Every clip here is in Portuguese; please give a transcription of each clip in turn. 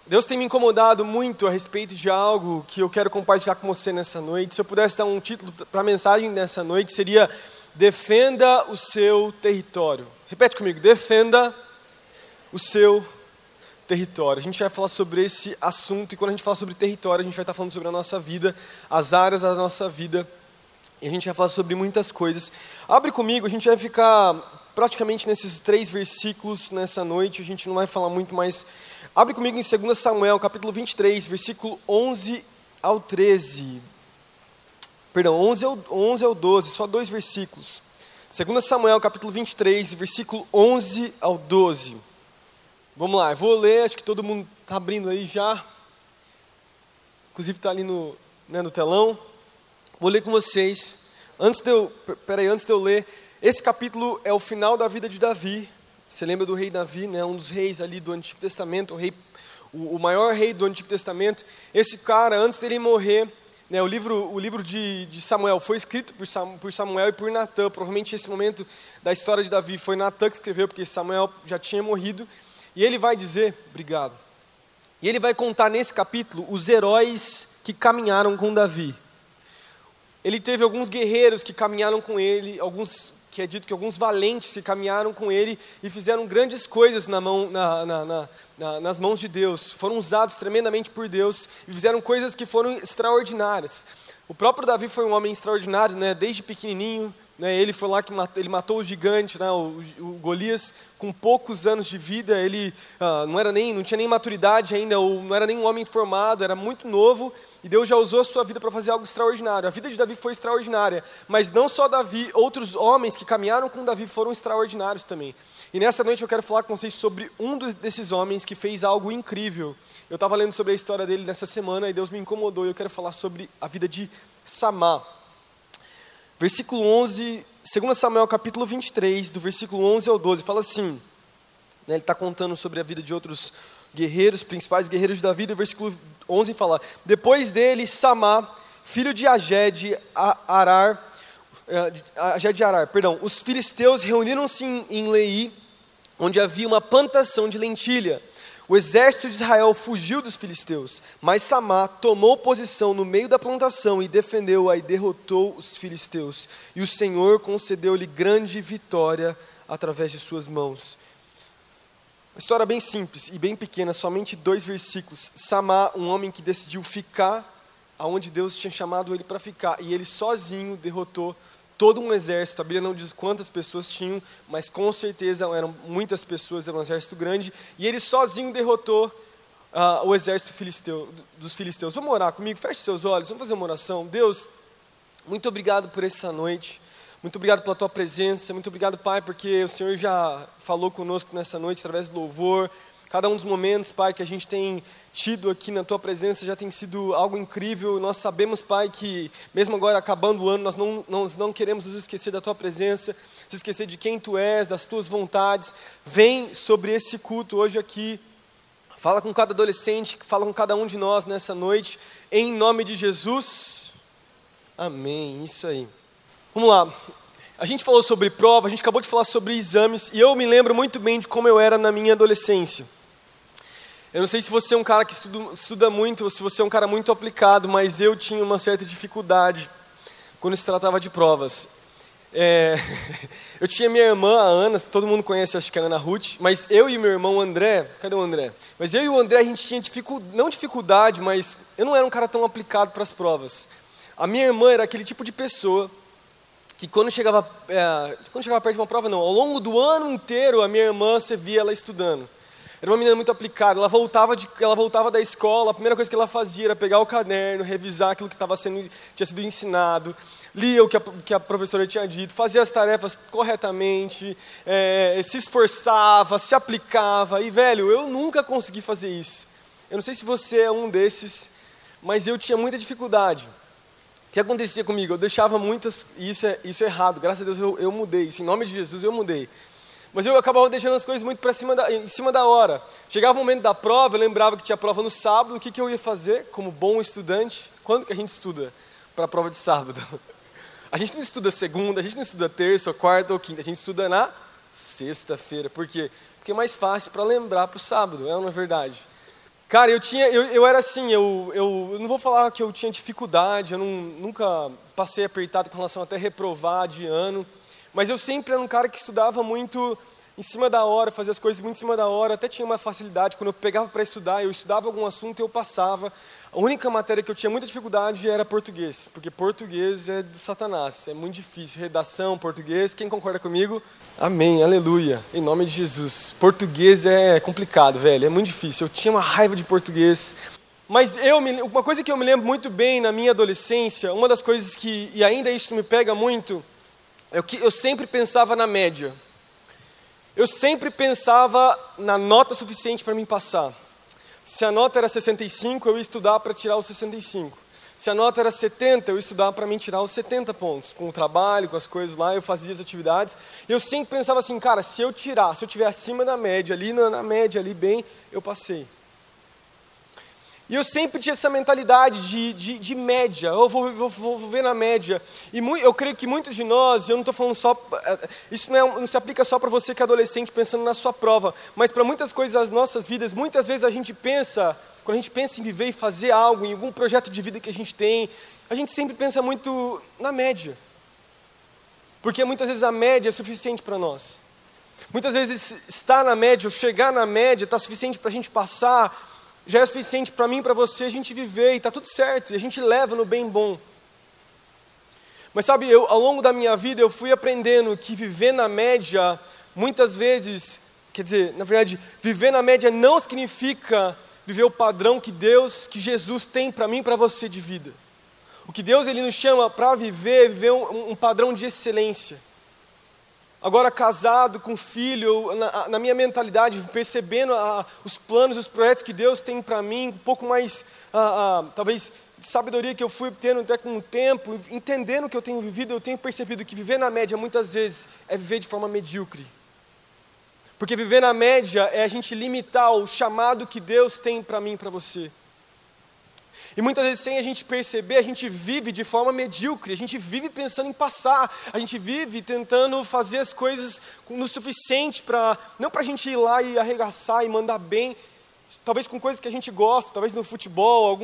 Deus tem me incomodado muito a respeito de algo que eu quero compartilhar com você nessa noite. Se eu pudesse dar um título para a mensagem nessa noite, seria Defenda o seu território. Repete comigo, defenda o seu território. A gente vai falar sobre esse assunto e quando a gente fala sobre território, a gente vai estar falando sobre a nossa vida, as áreas da nossa vida. E a gente vai falar sobre muitas coisas. Abre comigo, a gente vai ficar praticamente nesses 3 versículos nessa noite. A gente não vai falar muito mais. Abre comigo em 2 Samuel, capítulo 23, versículo 11 ao 13. Perdão, 11 ao 12, só 2 versículos. 2 Samuel, capítulo 23, versículo 11 ao 12. Vamos lá, eu vou ler, acho que todo mundo está abrindo aí já. Inclusive está ali no telão. Vou ler com vocês. Antes de eu ler, esse capítulo é o final da vida de Davi. Você lembra do rei Davi, né? Um dos reis ali do Antigo Testamento, o maior rei do Antigo Testamento. Esse cara, antes dele morrer, né, o livro de Samuel foi escrito por Samuel e por Natã. Provavelmente esse momento da história de Davi foi Natã que escreveu, porque Samuel já tinha morrido. E ele vai dizer, obrigado, e ele vai contar nesse capítulo os heróis que caminharam com Davi. Ele teve alguns guerreiros que caminharam com ele, que é dito que alguns valentes que caminharam com ele e fizeram grandes coisas nas mãos de Deus. Foram usados tremendamente por Deus e fizeram coisas que foram extraordinárias. O próprio Davi foi um homem extraordinário, né? Desde pequenininho, né? Ele foi lá que ele matou o gigante, né? o Golias, com poucos anos de vida. Ele não tinha nem maturidade ainda, ou não era nem um homem formado, era muito novo. E Deus já usou a sua vida para fazer algo extraordinário. A vida de Davi foi extraordinária, mas não só Davi, outros homens que caminharam com Davi foram extraordinários também. E nessa noite eu quero falar com vocês sobre um desses homens que fez algo incrível. Eu estava lendo sobre a história dele nessa semana e Deus me incomodou e eu quero falar sobre a vida de Samá. Versículo 11, 2 Samuel capítulo 23, do versículo 11 ao 12, fala assim, né, ele está contando sobre a vida de outros guerreiros, principais guerreiros da vida. O versículo 11 fala: depois dele, Samá, filho de Agé de Arar, os filisteus reuniram-se em Leí, onde havia uma plantação de lentilha. O exército de Israel fugiu dos filisteus, mas Samá tomou posição no meio da plantação e defendeu-a e derrotou os filisteus. E o Senhor concedeu-lhe grande vitória através de suas mãos. Uma história bem simples e bem pequena, somente 2 versículos. Samá, um homem que decidiu ficar aonde Deus tinha chamado ele para ficar, e ele sozinho derrotou todo um exército. A Bíblia não diz quantas pessoas tinham, mas com certeza eram muitas pessoas, era um exército grande, e ele sozinho derrotou o exército dos filisteus. Vamos orar comigo? Feche seus olhos, vamos fazer uma oração. Deus, muito obrigado por essa noite. Muito obrigado pela Tua presença, muito obrigado, Pai, porque o Senhor já falou conosco nessa noite através do louvor. Cada um dos momentos, Pai, que a gente tem tido aqui na Tua presença já tem sido algo incrível. Nós sabemos, Pai, que mesmo agora acabando o ano, nós não queremos nos esquecer da Tua presença, se esquecer de quem Tu és, das Tuas vontades. Vem sobre esse culto hoje aqui, fala com cada adolescente, fala com cada um de nós nessa noite, em nome de Jesus. Amém, isso aí. Vamos lá, a gente falou sobre prova, a gente acabou de falar sobre exames, e eu me lembro muito bem de como eu era na minha adolescência. Eu não sei se você é um cara que estuda muito, ou se você é um cara muito aplicado, mas eu tinha uma certa dificuldade quando se tratava de provas. Eu tinha minha irmã, a Ana, todo mundo conhece, acho que é a Ana Ruth, mas eu e meu irmão André, cadê o André? Mas eu e o André, a gente tinha não dificuldade, mas eu não era um cara tão aplicado para as provas. A minha irmã era aquele tipo de pessoa que quando chegava perto de uma prova, não, ao longo do ano inteiro, a minha irmã, você via ela estudando. Era uma menina muito aplicada, ela voltava da escola, a primeira coisa que ela fazia era pegar o caderno, revisar aquilo que tinha sido ensinado, lia o que a professora tinha dito, fazia as tarefas corretamente, se esforçava, se aplicava, e velho, eu nunca consegui fazer isso. Eu não sei se você é um desses, mas eu tinha muita dificuldade. O que acontecia comigo? Eu deixava muitas, e isso é errado, graças a Deus eu mudei, isso, em nome de Jesus eu mudei. Mas eu acabava deixando as coisas muito em cima da hora. Chegava o momento da prova, eu lembrava que tinha prova no sábado, o que eu ia fazer como bom estudante? Quando que a gente estuda para a prova de sábado? A gente não estuda segunda, a gente não estuda terça, ou quarta ou quinta, a gente estuda na sexta-feira. Por quê? Porque é mais fácil para lembrar para o sábado, não é verdade? Cara, eu era assim, eu não vou falar que eu tinha dificuldade, eu nunca passei apertado com relação até reprovar de ano, mas eu sempre era um cara que estudava muito em cima da hora, fazia as coisas muito em cima da hora, até tinha uma facilidade, quando eu pegava para estudar, eu estudava algum assunto e eu passava. A única matéria que eu tinha muita dificuldade era português, porque português é do Satanás, é muito difícil, redação, português, quem concorda comigo? Amém, aleluia, em nome de Jesus. Português é complicado, velho, é muito difícil, eu tinha uma raiva de português. Mas uma coisa que eu me lembro muito bem na minha adolescência, uma das coisas que, e ainda isso me pega muito, é que eu sempre pensava na média. Eu sempre pensava na nota suficiente para mim passar. Se a nota era 65, eu ia estudar para tirar os 65. Se a nota era 70, eu ia estudar para mim tirar os 70 pontos. Com o trabalho, com as coisas lá, eu fazia as atividades. E eu sempre pensava assim, cara, se eu estiver acima da média, ali na média, ali bem, eu passei. E eu sempre tinha essa mentalidade de média, eu vou ver na média. E eu creio que muitos de nós, eu não estou falando só, isso não se aplica só para você que é adolescente pensando na sua prova, mas para muitas coisas das nossas vidas, muitas vezes a gente pensa, quando a gente pensa em viver e fazer algo, em algum projeto de vida que a gente tem, a gente sempre pensa muito na média. Porque muitas vezes a média é suficiente para nós. Muitas vezes estar na média, ou chegar na média, está suficiente para a gente passar, já é suficiente para mim e para você a gente viver e está tudo certo, e a gente leva no bem bom. Mas sabe, ao longo da minha vida eu fui aprendendo que viver na média, muitas vezes, quer dizer, na verdade, viver na média não significa viver o padrão que Deus, que Jesus tem para mim e para você de vida. O que Deus Ele nos chama para viver um padrão de excelência. Agora casado, com filho, na minha mentalidade, percebendo os planos, os projetos que Deus tem para mim, um pouco mais, talvez, sabedoria que eu fui tendo até com o tempo, entendendo o que eu tenho vivido, eu tenho percebido que viver na média, muitas vezes, é viver de forma medíocre. Porque viver na média é a gente limitar o chamado que Deus tem para mim e para você. E muitas vezes, sem a gente perceber, a gente vive de forma medíocre, a gente vive pensando em passar, a gente vive tentando fazer as coisas no suficiente não para a gente ir lá e arregaçar e mandar bem, talvez com coisas que a gente gosta, talvez no futebol,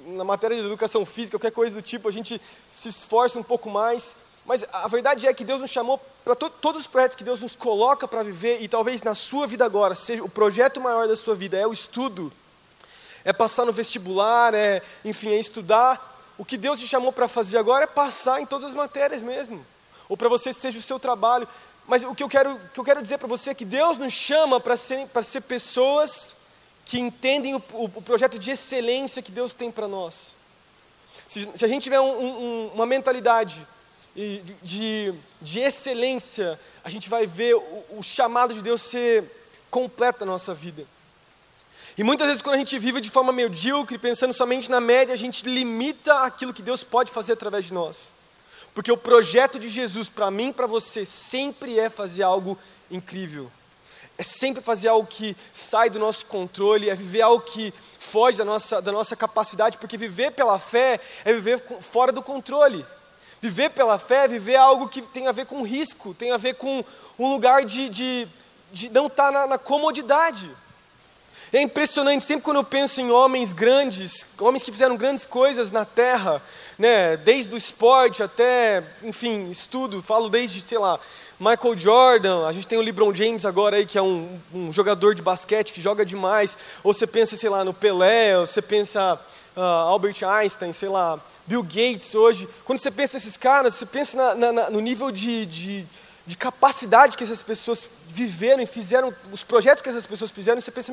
na matéria de educação física, qualquer coisa do tipo, a gente se esforça um pouco mais. Mas a verdade é que Deus nos chamou para todos os projetos que Deus nos coloca para viver, e talvez na sua vida agora, seja o projeto maior da sua vida, é o estudo, é passar no vestibular, enfim, é estudar. O que Deus te chamou para fazer agora é passar em todas as matérias mesmo. Ou para você seja o seu trabalho. Mas o que eu quero dizer para você é que Deus nos chama para ser pessoas que entendem o projeto de excelência que Deus tem para nós. Se a gente tiver uma mentalidade de excelência, a gente vai ver o chamado de Deus ser completo na nossa vida. E muitas vezes quando a gente vive de forma medíocre, pensando somente na média, a gente limita aquilo que Deus pode fazer através de nós. Porque o projeto de Jesus para mim e para você sempre é fazer algo incrível. É sempre fazer algo que sai do nosso controle, é viver algo que foge da nossa capacidade, porque viver pela fé é viver fora do controle. Viver pela fé é viver algo que tem a ver com risco, tem a ver com um lugar de não estar na comodidade. É impressionante, sempre quando eu penso em homens grandes, homens que fizeram grandes coisas na terra, né, desde o esporte até, enfim, estudo, falo desde, sei lá, Michael Jordan, a gente tem o LeBron James agora aí, que é um jogador de basquete que joga demais, ou você pensa, sei lá, no Pelé, ou você pensa Albert Einstein, sei lá, Bill Gates hoje. Quando você pensa nesses caras, você pensa no nível de capacidade que essas pessoas viveram e fizeram, os projetos que essas pessoas fizeram, e você pensa,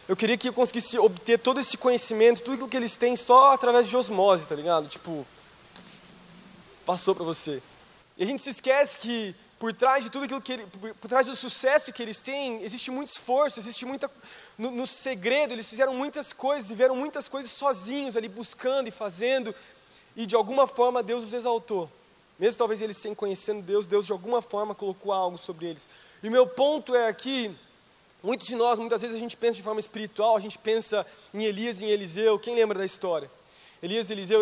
eu queria que eu conseguisse obter todo esse conhecimento, tudo aquilo que eles têm só através de osmose, tá ligado? Tipo, passou para você. E a gente se esquece que por trás de tudo aquilo por trás do sucesso que eles têm, existe muito esforço, existe muita, no segredo, eles fizeram muitas coisas, viveram muitas coisas sozinhos ali, buscando e fazendo, e de alguma forma Deus os exaltou. Mesmo talvez eles sem conhecendo Deus, Deus de alguma forma colocou algo sobre eles. E o meu ponto é aqui, muitos de nós, muitas vezes a gente pensa de forma espiritual, a gente pensa em Elias e em Eliseu. Quem lembra da história? Eliseu,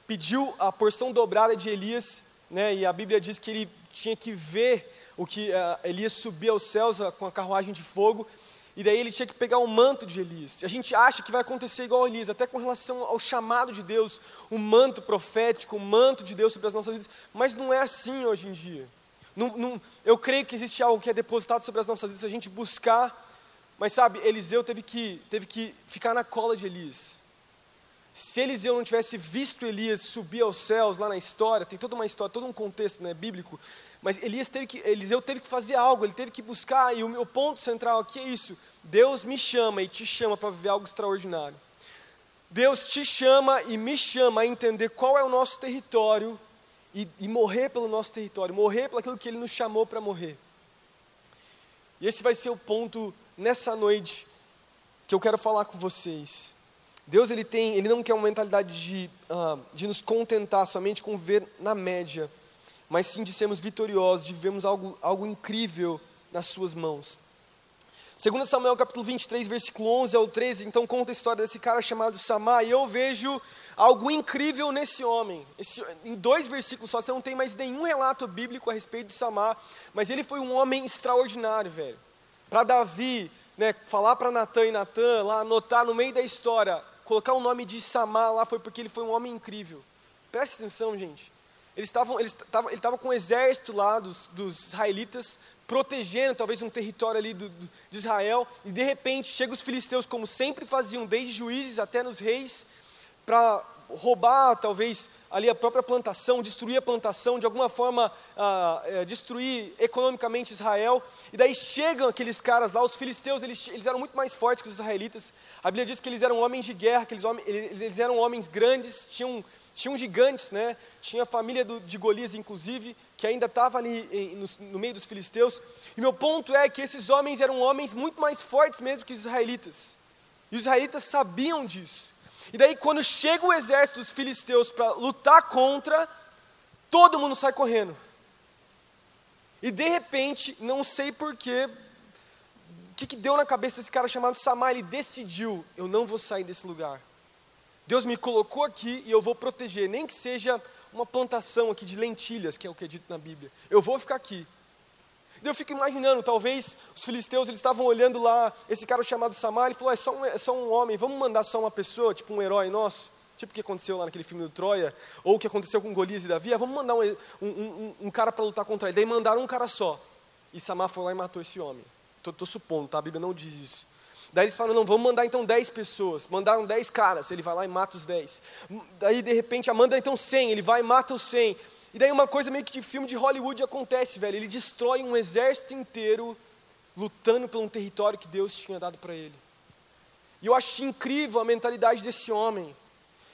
pediu a porção dobrada de Elias, né, e a Bíblia diz que ele tinha que ver o que Elias subir aos céus com a carruagem de fogo. E daí ele tinha que pegar o manto de Elias. A gente acha que vai acontecer igual a Elias, até com relação ao chamado de Deus, o manto profético, o manto de Deus sobre as nossas vidas. Mas não é assim hoje em dia. Eu creio que existe algo que é depositado sobre as nossas vidas, se a gente buscar. Mas sabe, Eliseu teve que ficar na cola de Elias. Se Eliseu não tivesse visto Elias subir aos céus, lá na história, tem toda uma história, todo um contexto, né, bíblico, mas Eliseu teve que fazer algo, ele teve que buscar, e o meu ponto central aqui é isso: Deus me chama e te chama para viver algo extraordinário. Deus te chama e me chama a entender qual é o nosso território e morrer pelo nosso território, morrer pelo aquilo que Ele nos chamou para morrer. E esse vai ser o ponto nessa noite que eu quero falar com vocês. Deus ele não quer uma mentalidade de nos contentar somente com viver na média, mas sim de sermos vitoriosos, de vivermos algo incrível nas suas mãos. 2 Samuel capítulo 23, versículo 11 ao 13, então conta a história desse cara chamado Samá, e eu vejo algo incrível nesse homem. Em 2 versículos só, você não tem mais nenhum relato bíblico a respeito de Samá, mas ele foi um homem extraordinário, velho. Para Davi, né, falar para Natã e Natã, lá anotar no meio da história, colocar o nome de Samá lá, foi porque ele foi um homem incrível. Presta atenção, gente. Ele estava com um exército lá dos israelitas, protegendo talvez um território ali de Israel, e de repente chegam os filisteus, como sempre faziam, desde Juízes até nos reis, para roubar talvez ali a própria plantação, destruir a plantação, de alguma forma destruir economicamente Israel. E daí chegam aqueles caras lá, os filisteus, eles eram muito mais fortes que os israelitas. A Bíblia diz que eles eram homens de guerra, que eles eram homens grandes, tinham gigantes, né? Tinha a família de Golias, inclusive, que ainda estava ali no meio dos filisteus. E meu ponto é que esses homens eram homens muito mais fortes mesmo que os israelitas. E os israelitas sabiam disso. E daí quando chega o exército dos filisteus para lutar contra, todo mundo sai correndo. E de repente, não sei porquê, o que deu na cabeça desse cara chamado Samá, ele decidiu: eu não vou sair desse lugar. Deus me colocou aqui e eu vou proteger, nem que seja uma plantação aqui de lentilhas, que é o que é dito na Bíblia. Eu vou ficar aqui. Eu fico imaginando, talvez os filisteus, eles estavam olhando lá, esse cara chamado Samá, ele falou: é só um homem, vamos mandar só uma pessoa, tipo um herói nosso, tipo o que aconteceu lá naquele filme do Troia, ou o que aconteceu com Golias e Davi, vamos mandar um cara para lutar contra ele. Daí mandaram um cara só, e Samá foi lá e matou esse homem. Estou supondo, tá? A Bíblia não diz isso. Daí eles falaram: não, vamos mandar então 10 pessoas. Mandaram 10 caras, ele vai lá e mata os 10. Daí de repente, manda então 100, ele vai e mata os 100. E daí uma coisa meio que de filme de Hollywood acontece, velho. Ele destrói um exército inteiro lutando por um território que Deus tinha dado para ele. E eu acho incrível a mentalidade desse homem.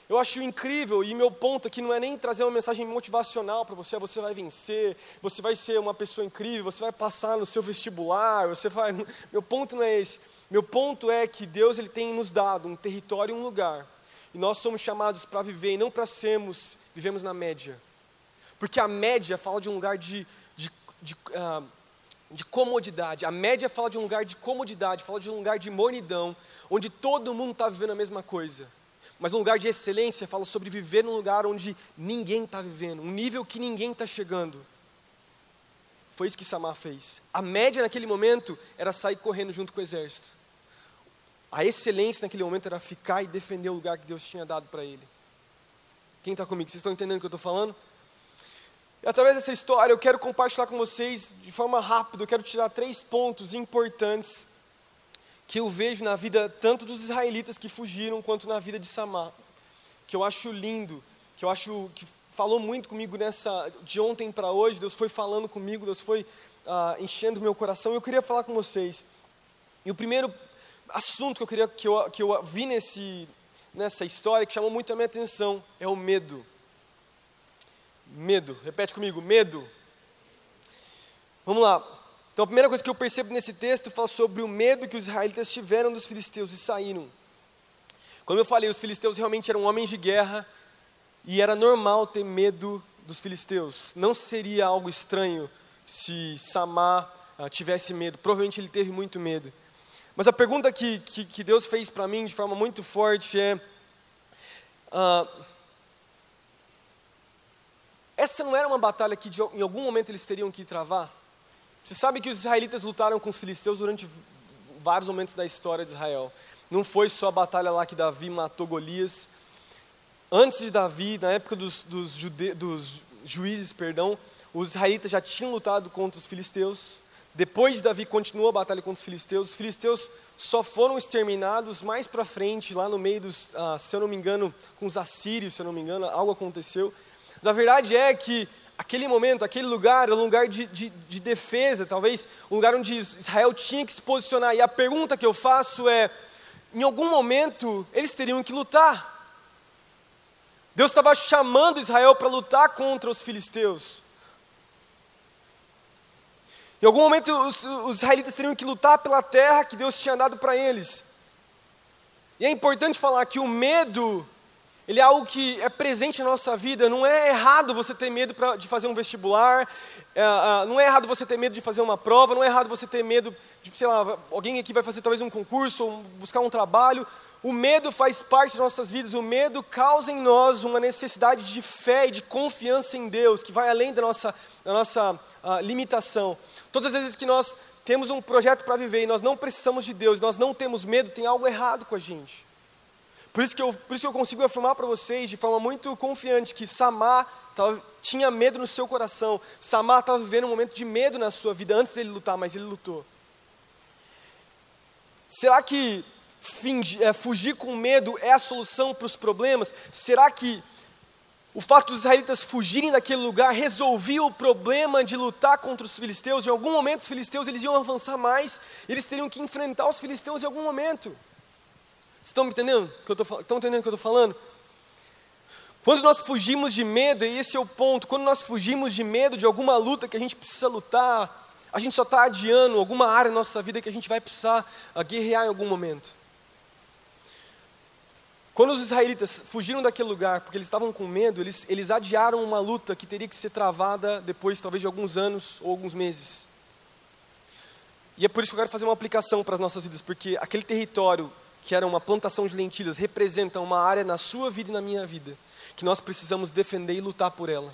Eu acho incrível, e meu ponto aqui não é nem trazer uma mensagem motivacional para você: você vai vencer, você vai ser uma pessoa incrível, você vai passar no seu vestibular, você vai... Meu ponto não é esse. Meu ponto é que Deus ele tem nos dado um território e um lugar. E nós somos chamados para viver e não para vivemos na média. Porque a média fala de um lugar de comodidade. A média fala de um lugar de comodidade, fala de um lugar de mornidão, onde todo mundo está vivendo a mesma coisa. Mas um lugar de excelência fala sobre viver num lugar onde ninguém está vivendo, um nível que ninguém está chegando. Foi isso que Samá fez. A média naquele momento era sair correndo junto com o exército. A excelência naquele momento era ficar e defender o lugar que Deus tinha dado para ele. Quem está comigo? Vocês estão entendendo o que eu estou falando? E através dessa história eu quero compartilhar com vocês de forma rápida, eu quero tirar 3 pontos importantes que eu vejo na vida tanto dos israelitas que fugiram, quanto na vida de Samá, que eu acho lindo, que eu acho que falou muito comigo de ontem para hoje. Deus foi falando comigo, Deus foi enchendo meu coração, e eu queria falar com vocês. E o primeiro assunto que eu vi nessa história, que chamou muito a minha atenção, é o medo. Medo, repete comigo: medo. Vamos lá. Então a primeira coisa que eu percebo nesse texto fala sobre o medo que os israelitas tiveram dos filisteus e saíram. Como eu falei, os filisteus realmente eram homens de guerra, e era normal ter medo dos filisteus. Não seria algo estranho se Samá tivesse medo, provavelmente ele teve muito medo. Mas a pergunta que Deus fez para mim de forma muito forte é: essa não era uma batalha que em algum momento eles teriam que travar? Você sabe que os israelitas lutaram com os filisteus durante vários momentos da história de Israel. Não foi só a batalha lá que Davi matou Golias. Antes de Davi, na época dos juízes, os israelitas já tinham lutado contra os filisteus. Depois de Davi continuou a batalha contra os filisteus só foram exterminados mais para frente, lá no meio dos, se eu não me engano, com os assírios, se eu não me engano, algo aconteceu. Mas a verdade é que aquele momento, aquele lugar era um lugar de defesa, talvez um lugar onde Israel tinha que se posicionar. E a pergunta que eu faço é, em algum momento eles teriam que lutar. Deus estava chamando Israel para lutar contra os filisteus. Em algum momento os israelitas teriam que lutar pela terra que Deus tinha dado para eles. E é importante falar que o medo, ele é algo que é presente na nossa vida. Não é errado você ter medo de fazer um vestibular, não é errado você ter medo de fazer uma prova, não é errado você ter medo de, sei lá, alguém aqui vai fazer talvez um concurso ou buscar um trabalho. O medo faz parte das nossas vidas, o medo causa em nós uma necessidade de fé e de confiança em Deus, que vai além da nossa limitação. Todas as vezes que nós temos um projeto para viver e nós não precisamos de Deus, nós não temos medo, tem algo errado com a gente. Por isso que eu consigo afirmar para vocês de forma muito confiante que Samar tinha medo no seu coração. Samar estava vivendo um momento de medo na sua vida antes dele lutar, mas ele lutou. Será que fugir com medo é a solução para os problemas? Será que o fato dos israelitas fugirem daquele lugar resolvia o problema de lutar contra os filisteus? Em algum momento os filisteus eles iam avançar mais, eles teriam que enfrentar os filisteus em algum momento. Vocês estão me entendendo? Estão entendendo o que eu estou falando? Quando nós fugimos de medo, e esse é o ponto, quando nós fugimos de medo de alguma luta que a gente precisa lutar, a gente só está adiando alguma área da nossa vida que a gente vai precisar guerrear em algum momento. Quando os israelitas fugiram daquele lugar, porque eles estavam com medo, eles adiaram uma luta que teria que ser travada depois, talvez, de alguns anos ou alguns meses. E é por isso que eu quero fazer uma aplicação para as nossas vidas, porque aquele território que era uma plantação de lentilhas representa uma área na sua vida e na minha vida, que nós precisamos defender e lutar por ela.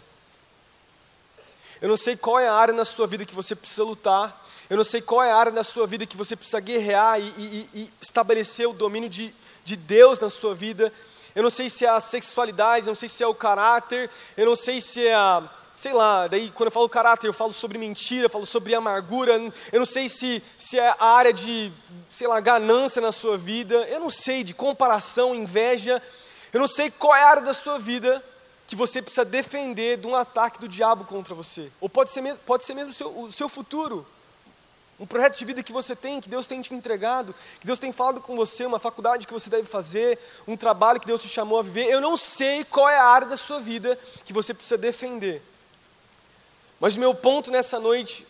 Eu não sei qual é a área na sua vida que você precisa lutar, eu não sei qual é a área na sua vida que você precisa guerrear e estabelecer o domínio de Deus na sua vida. Eu não sei se é a sexualidade, eu não sei se é o caráter, eu não sei se é sei lá, daí quando eu falo caráter eu falo sobre mentira, eu falo sobre amargura, eu não sei se é a área de, sei lá, ganância na sua vida, eu não sei, de comparação, inveja, eu não sei qual é a área da sua vida que você precisa defender de um ataque do diabo contra você, ou pode ser mesmo o seu futuro, um projeto de vida que você tem, que Deus tem te entregado, que Deus tem falado com você, uma faculdade que você deve fazer, um trabalho que Deus te chamou a viver. Eu não sei qual é a área da sua vida que você precisa defender. Mas o meu ponto nessa noite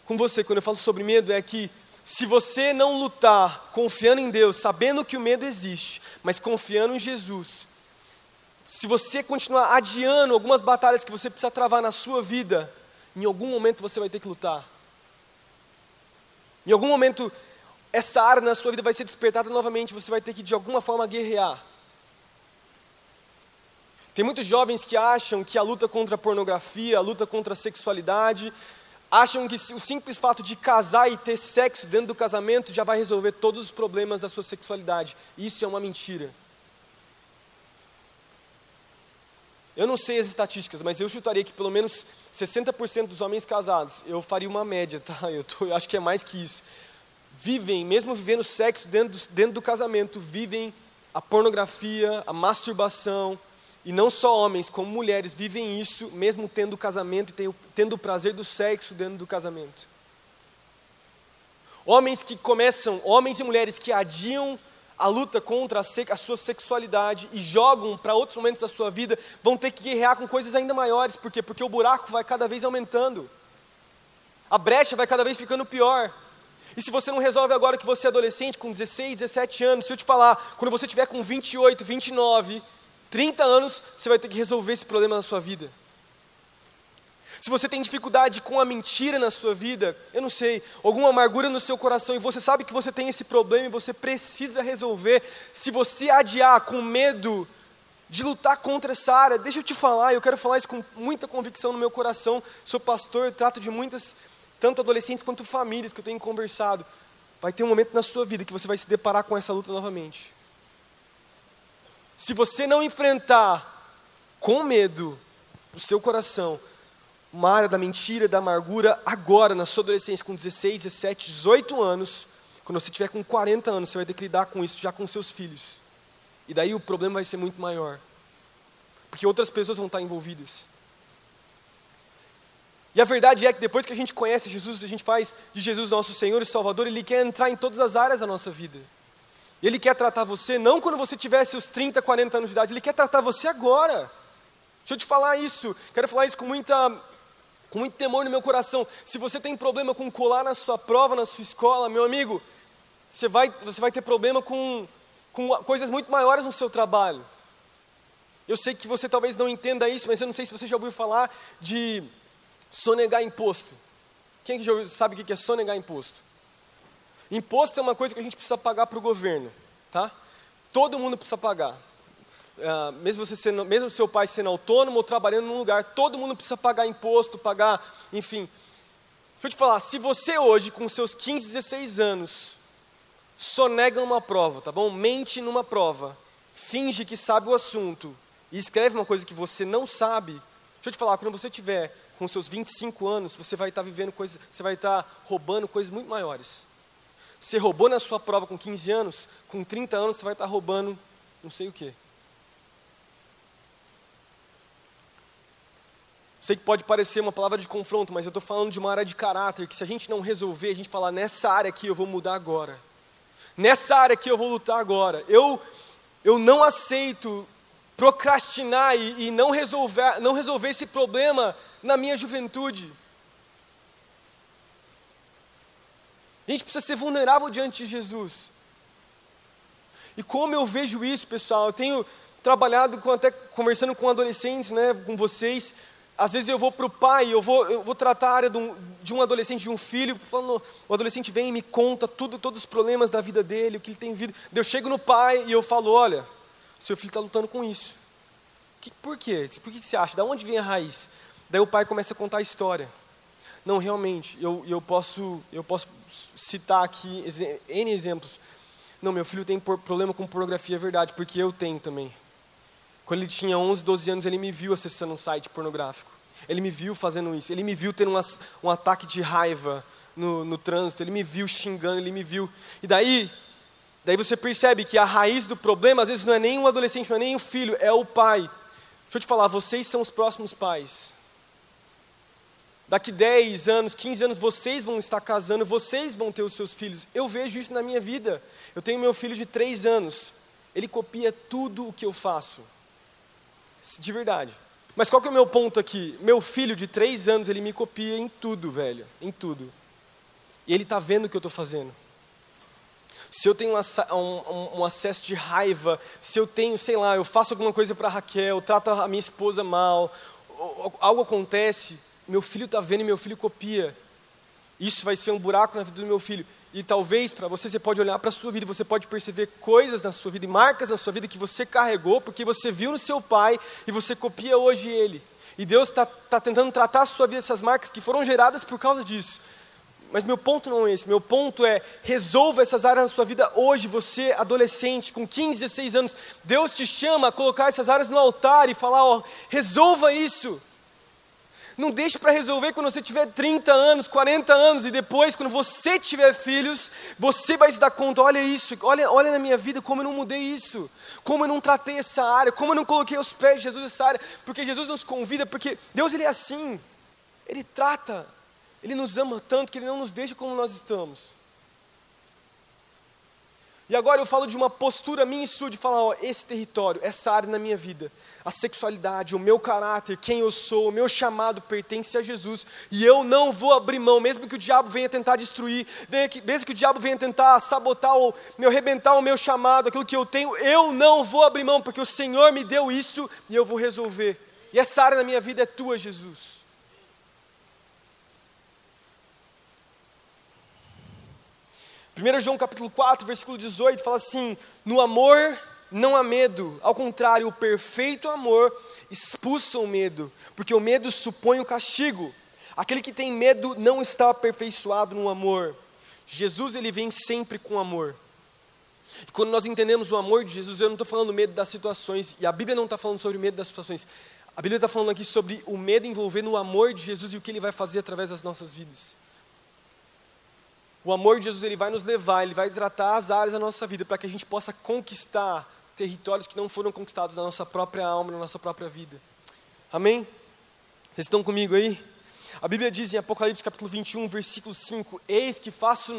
com você, quando eu falo sobre medo, é que se você não lutar confiando em Deus, sabendo que o medo existe, mas confiando em Jesus, se você continuar adiando algumas batalhas que você precisa travar na sua vida, em algum momento você vai ter que lutar. Em algum momento, essa área na sua vida vai ser despertada novamente, você vai ter que de alguma forma guerrear. Tem muitos jovens que acham que a luta contra a pornografia, a luta contra a sexualidade, acham que o simples fato de casar e ter sexo dentro do casamento já vai resolver todos os problemas da sua sexualidade. Isso é uma mentira. Eu não sei as estatísticas, mas eu chutaria que pelo menos 60% dos homens casados, eu faria uma média, tá? Eu acho que é mais que isso. Vivem, mesmo vivendo sexo dentro do casamento, vivem a pornografia, a masturbação, e não só homens, como mulheres, vivem isso mesmo tendo casamento e tendo o prazer do sexo dentro do casamento. Homens e mulheres que adiam a luta contra a sua sexualidade e jogam para outros momentos da sua vida, vão ter que guerrear com coisas ainda maiores. Por quê? Porque o buraco vai cada vez aumentando. A brecha vai cada vez ficando pior. E se você não resolve agora que você é adolescente, com 16, 17 anos, se eu te falar, quando você tiver com 28, 29, 30 anos, você vai ter que resolver esse problema na sua vida. Se você tem dificuldade com a mentira na sua vida, eu não sei, alguma amargura no seu coração e você sabe que você tem esse problema e você precisa resolver, se você adiar com medo de lutar contra essa área, deixa eu te falar, eu quero falar isso com muita convicção no meu coração, sou pastor, eu trato de muitas, tanto adolescentes quanto famílias que eu tenho conversado. vai ter um momento na sua vida que você vai se deparar com essa luta novamente. Se você não enfrentar com medo o seu coração, uma área da mentira, da amargura, agora, na sua adolescência, com 16, 17, 18 anos, quando você tiver com 40 anos, você vai ter que lidar com isso já com seus filhos. E daí o problema vai ser muito maior. Porque outras pessoas vão estar envolvidas. E a verdade é que depois que a gente conhece Jesus, a gente faz de Jesus nosso Senhor e Salvador, Ele quer entrar em todas as áreas da nossa vida. Ele quer tratar você não quando você tiver seus 30, 40 anos de idade, Ele quer tratar você agora. Deixa eu te falar isso, quero falar isso com muito temor no meu coração. Se você tem problema com colar na sua prova, na sua escola, meu amigo, você vai ter problema com coisas muito maiores no seu trabalho. Eu sei que você talvez não entenda isso, mas eu não sei se você já ouviu falar de sonegar imposto. Quem já sabe o que é sonegar imposto? Imposto é uma coisa que a gente precisa pagar para o governo, tá? Todo mundo precisa pagar. Mesmo seu pai sendo autônomo ou trabalhando num lugar, todo mundo precisa pagar imposto, enfim. Deixa eu te falar, se você hoje, com seus 15, 16 anos, sonega uma prova, tá bom? Mente numa prova, finge que sabe o assunto e escreve uma coisa que você não sabe. Deixa eu te falar, quando você tiver com seus 25 anos, você vai estar vivendo coisas, você vai estar roubando coisas muito maiores. Você roubou na sua prova com 15 anos, com 30 anos você vai estar roubando não sei o quê. Sei que pode parecer uma palavra de confronto, mas eu estou falando de uma área de caráter, que se a gente não resolver, a gente falar, nessa área aqui eu vou mudar agora. Nessa área aqui eu vou lutar agora. Eu não aceito procrastinar e não resolver esse problema na minha juventude. A gente precisa ser vulnerável diante de Jesus. E como eu vejo isso, pessoal, eu tenho trabalhado até conversando com adolescentes, né, com vocês. Às vezes eu vou para o pai, eu vou tratar a área de um adolescente, de um filho, falando, o adolescente vem e me conta todos os problemas da vida dele, o que ele tem vivido. Eu chego no pai e eu falo, olha, seu filho está lutando com isso. Por quê? Por que você acha? Da onde vem a raiz? Daí o pai começa a contar a história. Não, realmente, eu posso citar aqui N exemplos. Não, meu filho tem problema com pornografia, é verdade, porque eu tenho também. Quando ele tinha 11, 12 anos, ele me viu acessando um site pornográfico. Ele me viu fazendo isso. Ele me viu tendo um ataque de raiva no trânsito. Ele me viu xingando, ele me viu. E daí você percebe que a raiz do problema, às vezes, não é nem um adolescente, não é nem um filho, é o pai. Deixa eu te falar, vocês são os próximos pais. Daqui 10 anos, 15 anos, vocês vão estar casando, vocês vão ter os seus filhos. Eu vejo isso na minha vida. Eu tenho meu filho de 3 anos. Ele copia tudo o que eu faço. De verdade. Mas qual que é o meu ponto aqui? Meu filho de 3 anos, ele me copia em tudo, velho. Em tudo. E ele está vendo o que eu estou fazendo. Se eu tenho um acesso de raiva, se eu tenho, sei lá, eu faço alguma coisa para a Raquel, trato a minha esposa mal, algo acontece, meu filho está vendo e meu filho copia. Isso vai ser um buraco na vida do meu filho. E talvez para você pode olhar para a sua vida, você pode perceber coisas na sua vida e marcas na sua vida que você carregou, porque você viu no seu pai e você copia hoje ele. E Deus está tentando tratar a sua vida, essas marcas que foram geradas por causa disso. Mas meu ponto não é esse, meu ponto é, resolva essas áreas na sua vida hoje, você adolescente, com 15, 16 anos, Deus te chama a colocar essas áreas no altar e falar, ó, resolva isso. Não deixe para resolver quando você tiver 30 anos, 40 anos, e depois, quando você tiver filhos, você vai se dar conta, olha isso, olha na minha vida como eu não mudei isso, como eu não tratei essa área, como eu não coloquei aos pés de Jesus essa área, porque Jesus nos convida, porque Deus ele é assim, Ele trata, Ele nos ama tanto que Ele não nos deixa como nós estamos. E agora eu falo de uma postura minha e sua, de falar, ó, esse território, essa área na minha vida, a sexualidade, o meu caráter, quem eu sou, o meu chamado pertence a Jesus, e eu não vou abrir mão, mesmo que o diabo venha tentar destruir, mesmo que o diabo venha tentar sabotar ou arrebentar o meu chamado, aquilo que eu tenho, eu não vou abrir mão, porque o Senhor me deu isso, e eu vou resolver, e essa área na minha vida é tua, Jesus. 1 João capítulo 4, versículo 18, fala assim, no amor não há medo, ao contrário, o perfeito amor expulsa o medo, porque o medo supõe o castigo. Aquele que tem medo não está aperfeiçoado no amor. Jesus, ele vem sempre com amor. E quando nós entendemos o amor de Jesus, eu não estou falando medo das situações, e a Bíblia não está falando sobre medo das situações. A Bíblia está falando aqui sobre o medo envolvendo o amor de Jesus e o que Ele vai fazer através das nossas vidas. O amor de Jesus, ele vai nos levar, ele vai tratar as áreas da nossa vida para que a gente possa conquistar territórios que não foram conquistados na nossa própria alma, na nossa própria vida. Amém? Vocês estão comigo aí? A Bíblia diz em Apocalipse capítulo 21, versículo 5, eis que faço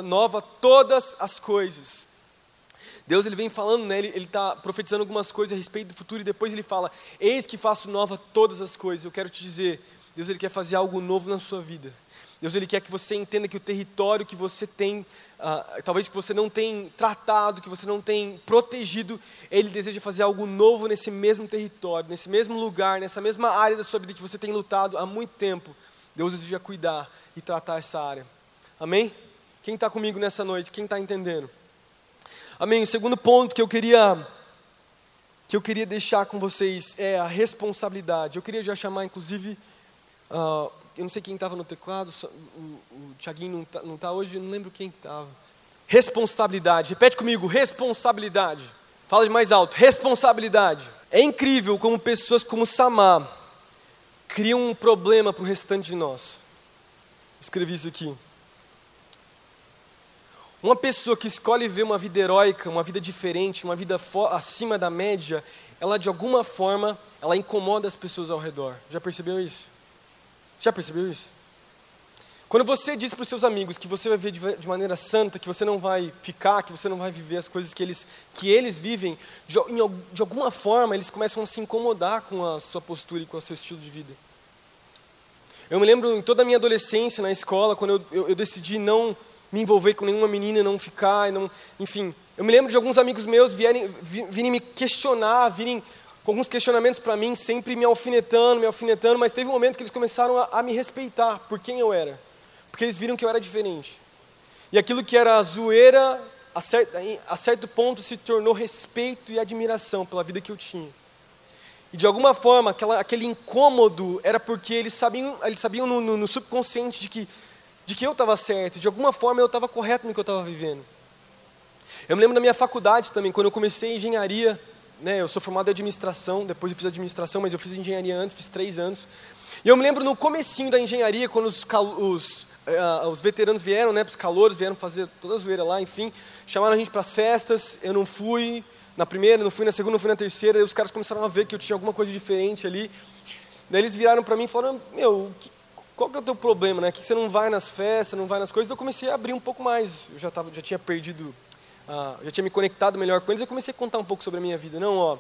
nova todas as coisas. Deus, ele vem falando, né, ele está profetizando algumas coisas a respeito do futuro e depois ele fala, eis que faço nova todas as coisas. Eu quero te dizer, Deus, ele quer fazer algo novo na sua vida. Deus, ele quer que você entenda que o território que você tem, talvez que você não tem tratado, que você não tem protegido, Ele deseja fazer algo novo nesse mesmo território, nesse mesmo lugar, nessa mesma área da sua vida que você tem lutado há muito tempo. Deus deseja cuidar e tratar essa área. Amém? Quem está comigo nessa noite? Quem está entendendo? Amém? O segundo ponto que eu queria deixar com vocês é a responsabilidade. Eu queria já chamar, inclusive, eu não sei quem estava no teclado, o Thiaguinho não está hoje, eu não lembro quem estava. Responsabilidade, repete comigo, responsabilidade. Fala de mais alto, responsabilidade. É incrível como pessoas como Samar criam um problema para o restante de nós. Escrevi isso aqui. Uma pessoa que escolhe ver uma vida heróica, uma vida diferente, uma vida acima da média, ela de alguma forma, ela incomoda as pessoas ao redor. Já percebeu isso? Já percebeu isso? Quando você diz para os seus amigos que você vai viver de maneira santa, que você não vai ficar, que você não vai viver as coisas que eles vivem, de alguma forma eles começam a se incomodar com a sua postura e com o seu estilo de vida. Eu me lembro em toda a minha adolescência na escola, quando eu decidi não me envolver com nenhuma menina, não ficar, enfim. Eu me lembro de alguns amigos meus virem me questionar, virem com alguns questionamentos para mim, sempre me alfinetando, mas teve um momento que eles começaram a me respeitar por quem eu era, porque eles viram que eu era diferente. E aquilo que era zoeira, a certo ponto se tornou respeito e admiração pela vida que eu tinha. E de alguma forma, aquele incômodo era porque eles sabiam no subconsciente de que eu estava certo, de alguma forma eu estava correto no que eu estava vivendo. Eu me lembro da minha faculdade também, quando eu comecei engenharia, né, eu sou formado em administração, depois eu fiz administração, mas eu fiz engenharia antes, fiz 3 anos. E eu me lembro no comecinho da engenharia, quando os veteranos vieram, né, os calouros vieram fazer toda a zoeira lá, enfim, chamaram a gente para as festas, eu não fui na primeira, não fui na segunda, não fui na terceira, e os caras começaram a ver que eu tinha alguma coisa diferente ali. Daí eles viraram para mim e falaram, qual que é o teu problema, né, que você não vai nas festas, não vai nas coisas? Eu comecei a abrir um pouco mais, eu já tinha perdido... já tinha me conectado melhor com eles, eu comecei a contar um pouco sobre a minha vida. Não,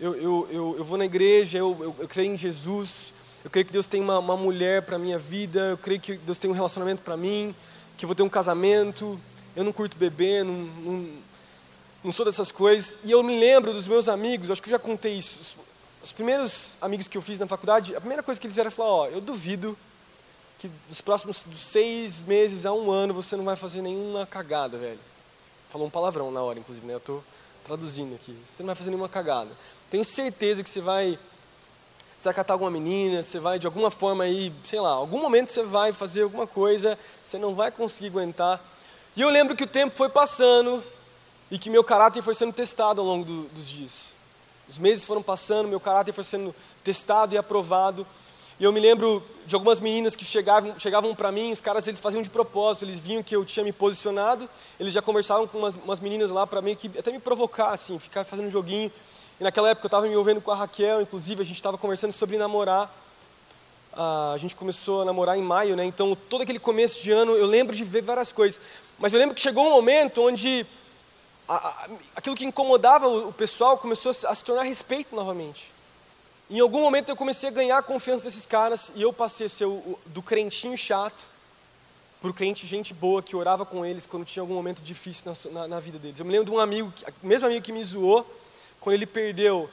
eu vou na igreja, eu creio em Jesus, eu creio que Deus tem uma mulher para a minha vida, eu creio que Deus tem um relacionamento para mim, que eu vou ter um casamento, eu não curto beber, não sou dessas coisas. E eu me lembro dos meus amigos, acho que eu já contei isso, os primeiros amigos que eu fiz na faculdade, a primeira coisa que eles fizeram foi falar, eu duvido que dos próximos 6 meses a 1 ano você não vai fazer nenhuma cagada, velho. Falou um palavrão na hora, inclusive, né? Eu estou traduzindo aqui. Você não vai fazer nenhuma cagada. Tenho certeza que você vai catar alguma menina, você vai de alguma forma aí, sei lá, algum momento você vai fazer alguma coisa, você não vai conseguir aguentar. E eu lembro que o tempo foi passando e que meu caráter foi sendo testado ao longo dos dias. Os meses foram passando, meu caráter foi sendo testado e aprovado. E eu me lembro de algumas meninas que chegavam para mim, os caras eles faziam de propósito, eles viam que eu tinha me posicionado, eles já conversavam com umas meninas lá para mim, que até me provocar, assim, ficar fazendo um joguinho. E naquela época eu estava me envolvendo com a Raquel, inclusive a gente estava conversando sobre namorar. A gente começou a namorar em maio, né? Então todo aquele começo de ano eu lembro de ver várias coisas. Mas eu lembro que chegou um momento onde aquilo que incomodava o pessoal começou a se tornar respeito novamente. Em algum momento eu comecei a ganhar a confiança desses caras e eu passei a ser do crentinho chato para o crente gente boa que orava com eles quando tinha algum momento difícil na vida deles. Eu me lembro de um amigo, o mesmo amigo que me zoou, quando ele perdeu,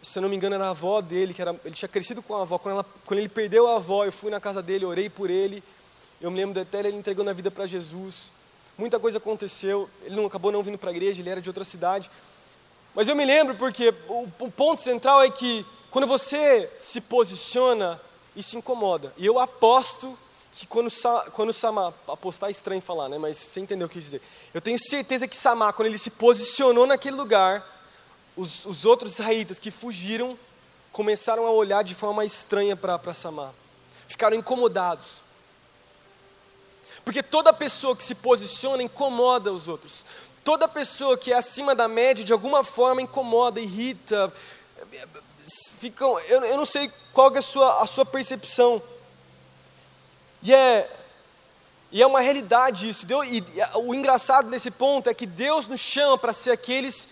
se eu não me engano era a avó dele, ele tinha crescido com a avó, quando ele perdeu a avó, eu fui na casa dele, orei por ele, eu me lembro até ele entregando a vida para Jesus. Muita coisa aconteceu, ele acabou não vindo para a igreja, ele era de outra cidade. Mas eu me lembro porque o ponto central é que quando você se posiciona, isso incomoda. E eu aposto que quando Samar, apostar é estranho falar, né? Mas você entendeu o que eu quis dizer. Eu tenho certeza que Samar, quando ele se posicionou naquele lugar, os outros israelitas que fugiram começaram a olhar de forma estranha para Samar. Ficaram incomodados. Porque toda pessoa que se posiciona incomoda os outros. Toda pessoa que é acima da média, de alguma forma, incomoda, irrita. Eu não sei qual que é a sua percepção. E é uma realidade isso. O engraçado desse ponto é que Deus nos chama para ser aqueles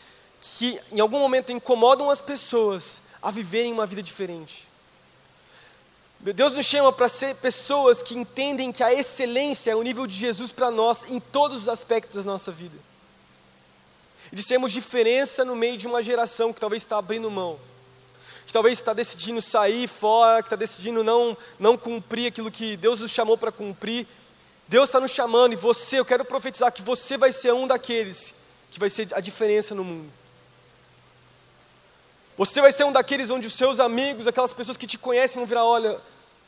que em algum momento incomodam as pessoas a viverem uma vida diferente. Deus nos chama para ser pessoas que entendem que a excelência é o nível de Jesus para nós em todos os aspectos da nossa vida. E de sermos diferença no meio de uma geração que talvez está abrindo mão. Que talvez está decidindo sair fora, que está decidindo não cumprir aquilo que Deus nos chamou para cumprir. Deus está nos chamando e eu quero profetizar que você vai ser um daqueles que vai ser a diferença no mundo. Você vai ser um daqueles onde os seus amigos, aquelas pessoas que te conhecem vão virar, olha,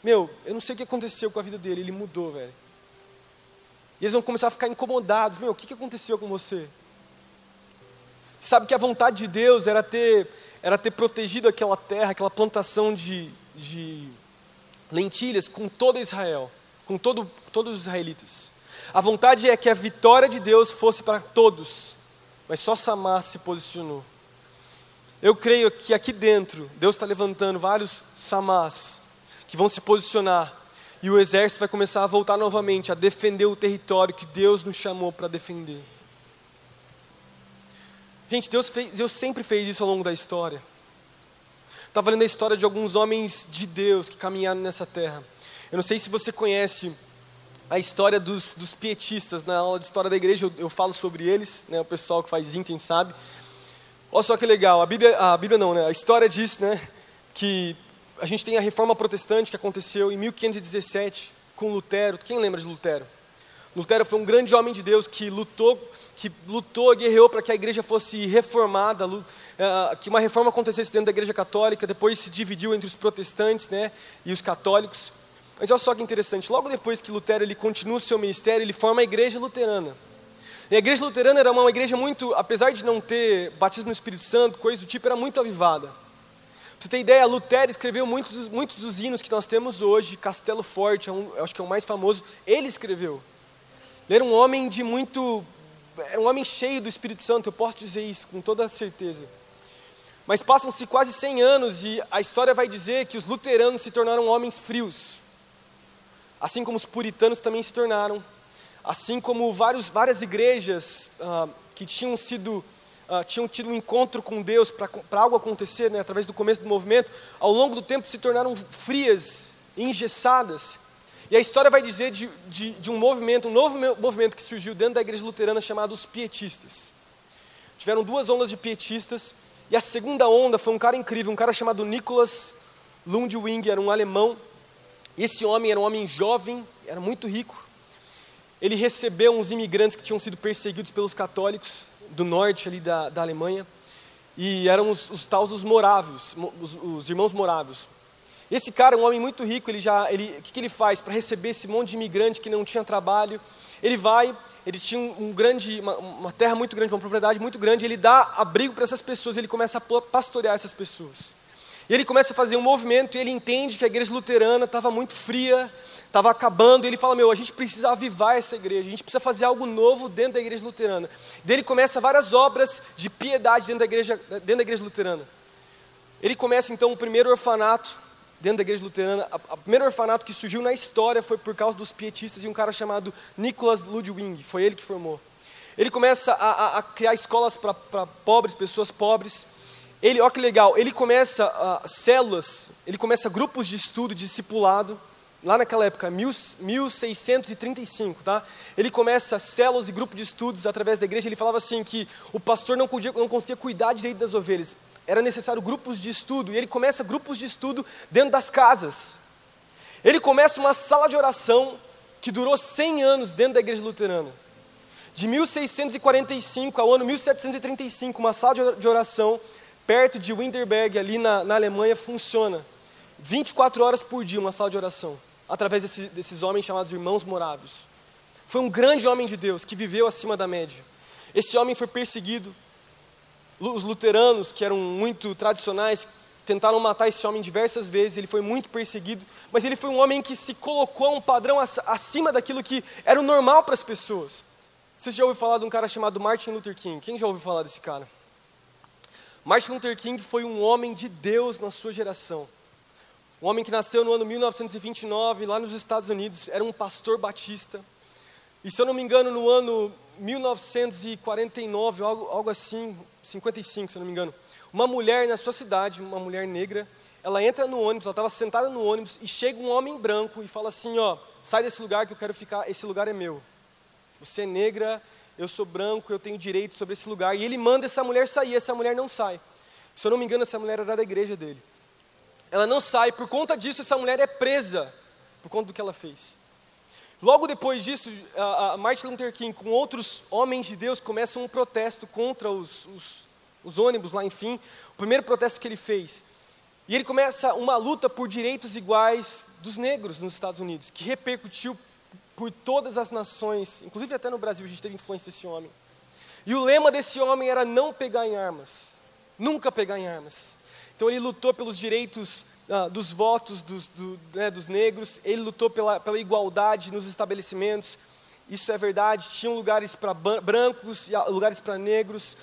eu não sei o que aconteceu com a vida dele, ele mudou, velho. E eles vão começar a ficar incomodados, o que aconteceu com você? Sabe que a vontade de Deus era ter protegido aquela terra, aquela plantação de lentilhas com todo Israel, com todos os israelitas. A vontade é que a vitória de Deus fosse para todos, mas só Samar se posicionou. Eu creio que aqui dentro, Deus está levantando vários Samás que vão se posicionar e o exército vai começar a voltar novamente a defender o território que Deus nos chamou para defender. Gente, Deus sempre fez isso ao longo da história. Estava lendo a história de alguns homens de Deus que caminharam nessa terra. Eu não sei se você conhece a história dos pietistas. Na aula de história da igreja eu falo sobre eles, né? O pessoal que faz Inter sabe. Olha só que legal, a Bíblia não, né? A história diz, né, que a gente tem a reforma protestante que aconteceu em 1517 com Lutero. Quem lembra de Lutero? Lutero foi um grande homem de Deus que lutou, guerreou para que a igreja fosse reformada, que uma reforma acontecesse dentro da igreja católica, depois se dividiu entre os protestantes, né, e os católicos. Mas olha só que interessante, logo depois que Lutero ele continua o seu ministério, ele forma a igreja luterana. E a igreja luterana era uma igreja muito, apesar de não ter batismo no Espírito Santo, coisa do tipo, era muito avivada. Pra você ter ideia, Lutero escreveu muitos dos hinos que nós temos hoje. Castelo Forte, eu acho que é o mais famoso, ele escreveu. Ele era um homem era um homem cheio do Espírito Santo, eu posso dizer isso com toda certeza. Mas passam-se quase 100 anos e a história vai dizer que os luteranos se tornaram homens frios. Assim como os puritanos também se tornaram. Assim como várias igrejas que tinham tido um encontro com Deus para algo acontecer, né, através do começo do movimento, ao longo do tempo se tornaram frias, engessadas. E a história vai dizer de um novo movimento que surgiu dentro da igreja luterana chamado os pietistas. Tiveram 2 ondas de pietistas, e a segunda onda foi um cara incrível, um cara chamado Nicholas Lundwing, era um alemão. E esse homem era um homem jovem, era muito rico. Ele recebeu uns imigrantes que tinham sido perseguidos pelos católicos do norte ali da Alemanha, e eram os tais dos morávios, os irmãos morávios. Esse cara, um homem muito rico, o que ele faz para receber esse monte de imigrante que não tinha trabalho? Ele tinha uma terra muito grande, uma propriedade muito grande, ele dá abrigo para essas pessoas, ele começa a pastorear essas pessoas. E ele começa a fazer um movimento, e ele entende que a igreja luterana estava muito fria, estava acabando, e ele fala, a gente precisa avivar essa igreja, a gente precisa fazer algo novo dentro da igreja luterana. Daí ele começa várias obras de piedade dentro da igreja luterana. Ele começa então o primeiro orfanato dentro da igreja luterana. O primeiro orfanato que surgiu na história foi por causa dos pietistas e um cara chamado Nicholas Ludwig, foi ele que formou. Ele começa a criar escolas para pobres, pessoas pobres. Olha que legal, ele começa células, ele começa grupos de estudo, discipulado, lá naquela época, 1635, tá? Ele começa células e grupos de estudos através da igreja. Ele falava assim que o pastor não conseguia cuidar direito das ovelhas, era necessário grupos de estudo, e ele começa grupos de estudo dentro das casas. Ele começa uma sala de oração que durou 100 anos dentro da igreja luterana. De 1645 ao ano 1735, uma sala de oração perto de Wittenberg, ali na Alemanha, funciona. 24 horas por dia, uma sala de oração. através desses homens chamados irmãos morávios. Foi um grande homem de Deus que viveu acima da média. Esse homem foi perseguido. Os luteranos, que eram muito tradicionais, tentaram matar esse homem diversas vezes. Ele foi muito perseguido, mas ele foi um homem que se colocou a um padrão acima daquilo que era o normal para as pessoas. Você já ouviu falar de um cara chamado Martin Luther King? Quem já ouviu falar desse cara? Martin Luther King foi um homem de Deus na sua geração. Um homem que nasceu no ano 1929, lá nos Estados Unidos, era um pastor batista. E se eu não me engano, no ano 1949, algo assim, 55, se eu não me engano, uma mulher na sua cidade, uma mulher negra, ela entra no ônibus, ela estava sentada no ônibus, e chega um homem branco e fala assim, ó, sai desse lugar que eu quero ficar, esse lugar é meu. Você é negra, eu sou branco, eu tenho direito sobre esse lugar. E ele manda essa mulher sair, essa mulher não sai. Se eu não me engano, essa mulher era da igreja dele. Ela não sai, por conta disso, essa mulher é presa, por conta do que ela fez. Logo depois disso, Martin Luther King, com outros homens de Deus, começam um protesto contra os ônibus lá, enfim. O primeiro protesto que ele fez. E ele começa uma luta por direitos iguais dos negros nos Estados Unidos, que repercutiu por todas as nações, inclusive até no Brasil a gente teve influência desse homem. E o lema desse homem era não pegar em armas, nunca pegar em armas. Então ele lutou pelos direitos dos votos dos negros, ele lutou pela igualdade nos estabelecimentos, isso é verdade, tinham lugares para brancos, lugares para negros,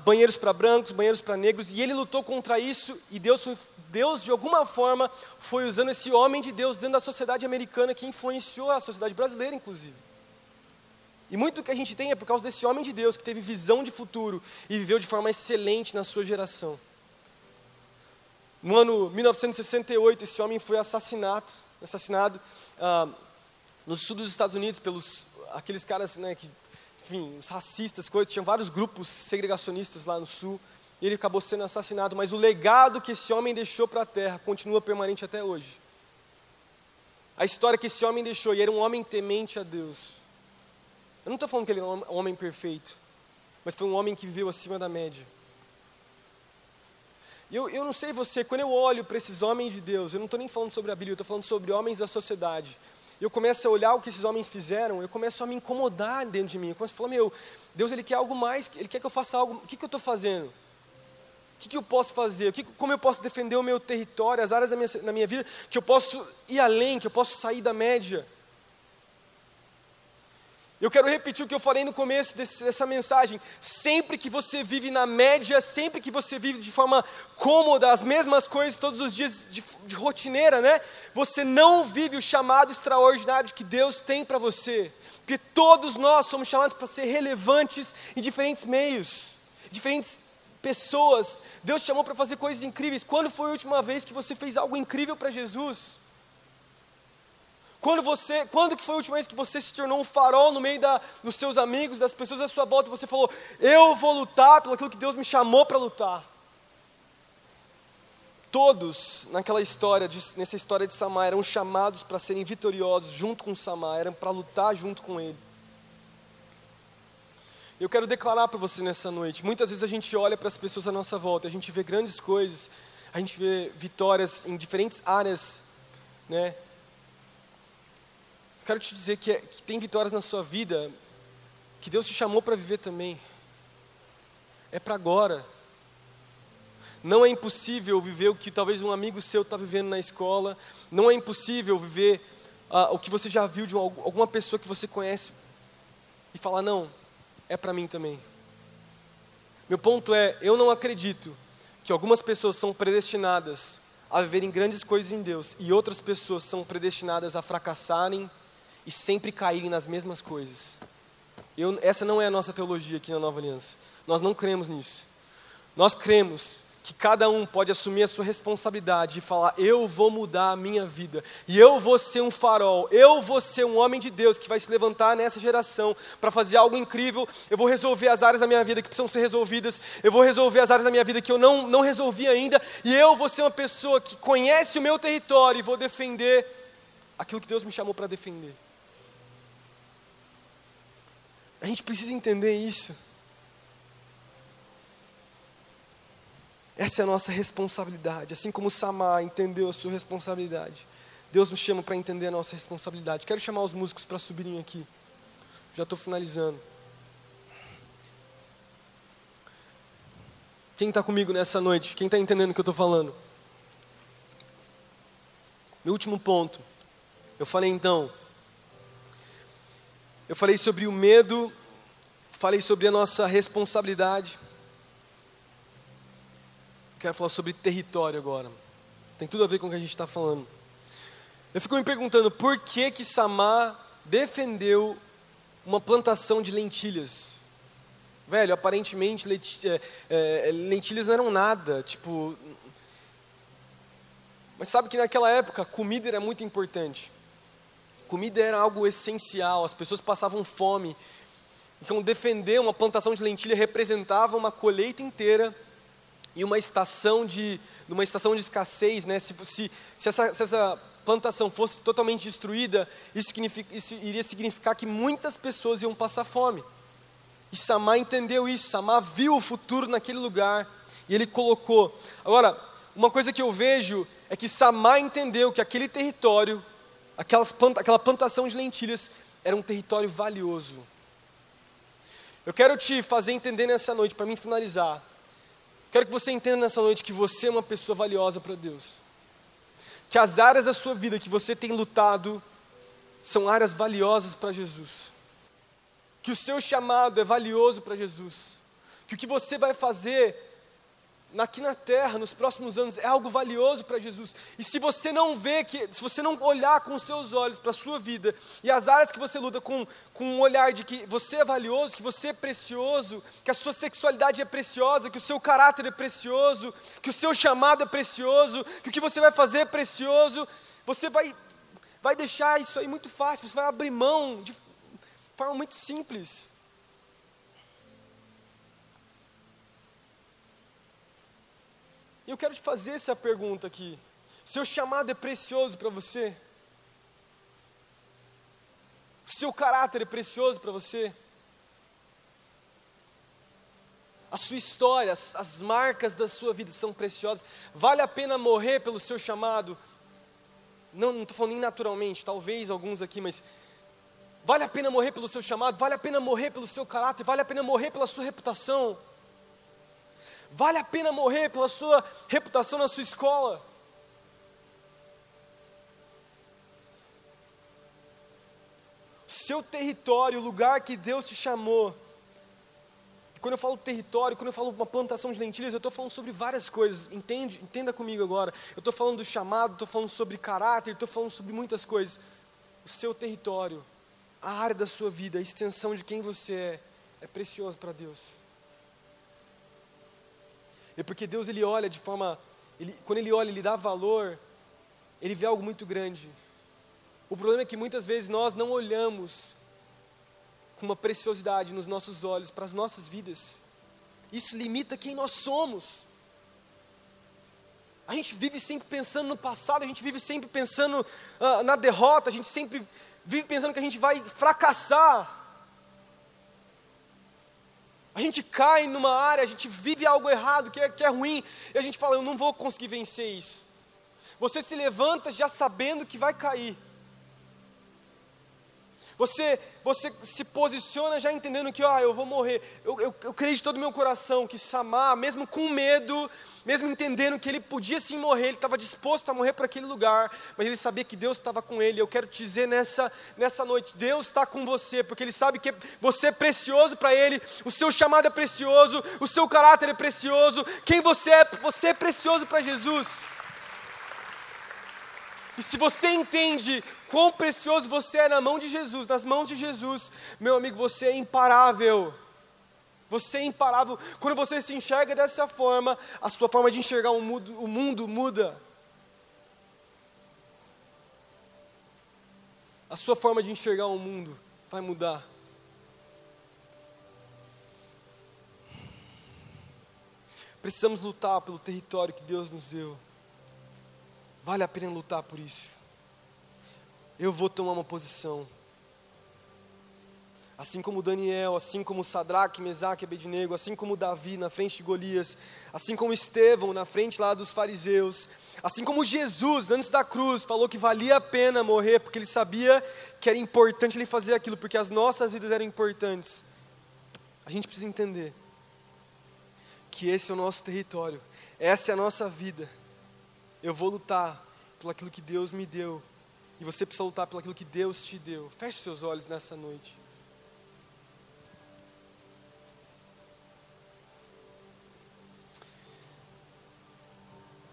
banheiros para brancos, banheiros para negros, e ele lutou contra isso, e Deus, de alguma forma, foi usando esse homem de Deus dentro da sociedade americana que influenciou a sociedade brasileira, inclusive. E muito do que a gente tem é por causa desse homem de Deus que teve visão de futuro e viveu de forma excelente na sua geração. No ano 1968, esse homem foi assassinado no sul dos Estados Unidos pelos aqueles caras, né, que, enfim, os racistas, tinham vários grupos segregacionistas lá no sul. E ele acabou sendo assassinado, mas o legado que esse homem deixou para a terra continua permanente até hoje. A história que esse homem deixou, e era um homem temente a Deus. Eu não estou falando que ele era um homem perfeito, mas foi um homem que viveu acima da média. E eu não sei você, quando eu olho para esses homens de Deus, eu não estou nem falando sobre a Bíblia, eu estou falando sobre homens da sociedade. Eu começo a olhar o que esses homens fizeram, eu começo a me incomodar dentro de mim. Eu começo a falar, Deus, Ele quer algo mais, Ele quer que eu faça algo, o que eu estou fazendo? O que eu posso fazer? Como eu posso defender o meu território, as áreas da minha vida, que eu posso ir além, que eu posso sair da média? Eu quero repetir o que eu falei no começo dessa mensagem. Sempre que você vive na média, sempre que você vive de forma cômoda, as mesmas coisas todos os dias, de rotineira, né? Você não vive o chamado extraordinário que Deus tem para você. Porque todos nós somos chamados para ser relevantes em diferentes meios, diferentes pessoas. Deus te chamou para fazer coisas incríveis. Quando foi a última vez que você fez algo incrível para Jesus? Quando que foi a última vez que você se tornou um farol no meio dos seus amigos, das pessoas à sua volta, e você falou, eu vou lutar pelo aquilo que Deus me chamou para lutar? Todos nessa história de Samar, eram chamados para serem vitoriosos junto com Samar, eram para lutar junto com ele. Eu quero declarar para você nessa noite, muitas vezes a gente olha para as pessoas à nossa volta, a gente vê grandes coisas, a gente vê vitórias em diferentes áreas, né? Quero te dizer que tem vitórias na sua vida, que Deus te chamou para viver também. É para agora. Não é impossível viver o que talvez um amigo seu está vivendo na escola. Não é impossível viver o que você já viu de alguma pessoa que você conhece. E falar, não, é para mim também. Meu ponto é, eu não acredito que algumas pessoas são predestinadas a viverem grandes coisas em Deus. E outras pessoas são predestinadas a fracassarem e sempre caírem nas mesmas coisas. Essa não é a nossa teologia aqui na Nova Aliança. Nós não cremos nisso. Nós cremos que cada um pode assumir a sua responsabilidade e falar, eu vou mudar a minha vida, e eu vou ser um farol, eu vou ser um homem de Deus que vai se levantar nessa geração para fazer algo incrível. Eu vou resolver as áreas da minha vida que precisam ser resolvidas, eu vou resolver as áreas da minha vida que eu não resolvi ainda, e eu vou ser uma pessoa que conhece o meu território e vou defender aquilo que Deus me chamou para defender. A gente precisa entender isso. Essa é a nossa responsabilidade, assim como Samar entendeu a sua responsabilidade. Deus nos chama para entender a nossa responsabilidade. Quero chamar os músicos para subirem aqui. Já estou finalizando. Quem está comigo nessa noite? Quem está entendendo o que eu estou falando? Meu último ponto. Eu falei sobre o medo, falei sobre a nossa responsabilidade. Quero falar sobre território agora. Tem tudo a ver com o que a gente está falando. Eu fico me perguntando por que Samar defendeu uma plantação de lentilhas. Velho, aparentemente lentilhas não eram nada, tipo... Mas sabe que naquela época comida era muito importante. Comida era algo essencial, as pessoas passavam fome. Então defender uma plantação de lentilha representava uma colheita inteira e uma estação de escassez, né? Se essa plantação fosse totalmente destruída, isso iria significar que muitas pessoas iam passar fome. E Samar entendeu isso, Samar viu o futuro naquele lugar e ele colocou. Agora, uma coisa que eu vejo é que Samar entendeu que aquele território, aquela plantação de lentilhas, era um território valioso. Eu quero te fazer entender nessa noite, para mim finalizar. Quero que você entenda nessa noite que você é uma pessoa valiosa para Deus. Que as áreas da sua vida que você tem lutado são áreas valiosas para Jesus. Que o seu chamado é valioso para Jesus. Que o que você vai fazer aqui na terra, nos próximos anos, é algo valioso para Jesus. E se você não se você não olhar com os seus olhos para a sua vida, e as áreas que você luta com um olhar de que você é valioso, que você é precioso, que a sua sexualidade é preciosa, que o seu caráter é precioso, que o seu chamado é precioso, que o que você vai fazer é precioso, você vai deixar isso aí muito fácil, você vai abrir mão de forma muito simples. E eu quero te fazer essa pergunta aqui. Seu chamado é precioso para você? Seu caráter é precioso para você? A sua história, as marcas da sua vida são preciosas? Vale a pena morrer pelo seu chamado? Não estou falando nem naturalmente, talvez alguns aqui, mas... Vale a pena morrer pelo seu chamado? Vale a pena morrer pelo seu caráter? Vale a pena morrer pela sua reputação? Vale a pena morrer pela sua reputação na sua escola? Seu território, o lugar que Deus te chamou. E quando eu falo território, quando eu falo uma plantação de lentilhas, eu estou falando sobre várias coisas. Entenda comigo agora. Eu estou falando do chamado, estou falando sobre caráter, estou falando sobre muitas coisas. O seu território, a área da sua vida, a extensão de quem você é precioso para Deus. É porque Deus, Ele olha de forma, quando Ele olha, Ele dá valor, Ele vê algo muito grande. O problema é que muitas vezes nós não olhamos com uma preciosidade nos nossos olhos para as nossas vidas. Isso limita quem nós somos. A gente vive sempre pensando no passado, a gente vive sempre pensando na derrota, a gente sempre vive pensando que a gente vai fracassar. A gente cai numa área, a gente vive algo errado, que é ruim, e a gente fala, eu não vou conseguir vencer isso. Você se levanta já sabendo que vai cair. Você se posiciona já entendendo que, eu vou morrer. Eu creio de todo o meu coração que Samar, mesmo com medo, mesmo entendendo que ele podia sim morrer, ele estava disposto a morrer para aquele lugar, mas ele sabia que Deus estava com ele. Eu quero te dizer nessa noite, Deus está com você, porque Ele sabe que você é precioso para Ele, o seu chamado é precioso, o seu caráter é precioso, quem você é precioso para Jesus. E se você entende quão precioso você é na mão de Jesus, nas mãos de Jesus, meu amigo, você é imparável. Você é imparável. Quando você se enxerga dessa forma, a sua forma de enxergar o mundo muda. A sua forma de enxergar o mundo vai mudar. Precisamos lutar pelo território que Deus nos deu. Vale a pena lutar por isso. Eu vou tomar uma posição. assim como Daniel, assim como Sadraque, Mesaque e Abednego, assim como Davi na frente de Golias, assim como Estevão na frente lá dos fariseus, assim como Jesus antes da cruz falou que valia a pena morrer, porque ele sabia que era importante ele fazer aquilo, porque as nossas vidas eram importantes. A gente precisa entender que esse é o nosso território, essa é a nossa vida. Eu vou lutar pelo aquilo que Deus me deu, e você precisa lutar pelo aquilo que Deus te deu. Feche seus olhos nessa noite.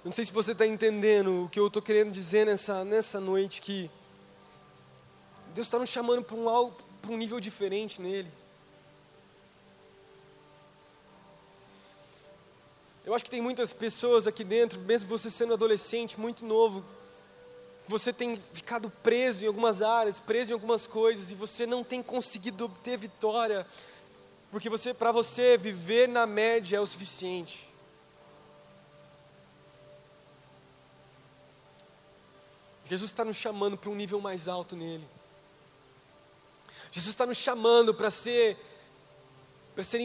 Não sei se você está entendendo o que eu estou querendo dizer nessa noite, que Deus está nos chamando para um nível diferente nele. Eu acho que tem muitas pessoas aqui dentro, mesmo você sendo adolescente, muito novo, você tem ficado preso em algumas áreas, preso em algumas coisas, e você não tem conseguido obter vitória, porque para você viver na média é o suficiente. Jesus está nos chamando para um nível mais alto nele. Jesus está nos chamando para serem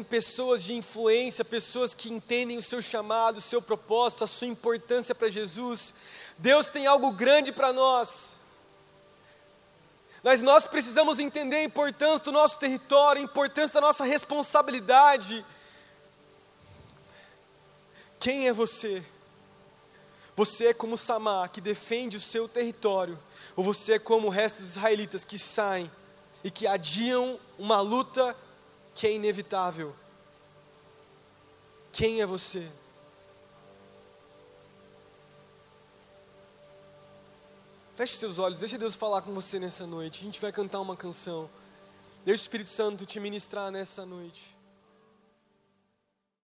pessoas de influência, pessoas que entendem o seu chamado, o seu propósito, a sua importância para Jesus. Deus tem algo grande para nós. Mas nós precisamos entender a importância do nosso território, a importância da nossa responsabilidade. Quem é você? Você é como Samá, que defende o seu território, ou você é como o resto dos israelitas que saem e que adiam uma luta que é inevitável? Quem é você? Feche seus olhos, deixa Deus falar com você nessa noite. A gente vai cantar uma canção. Deixa o Espírito Santo te ministrar nessa noite.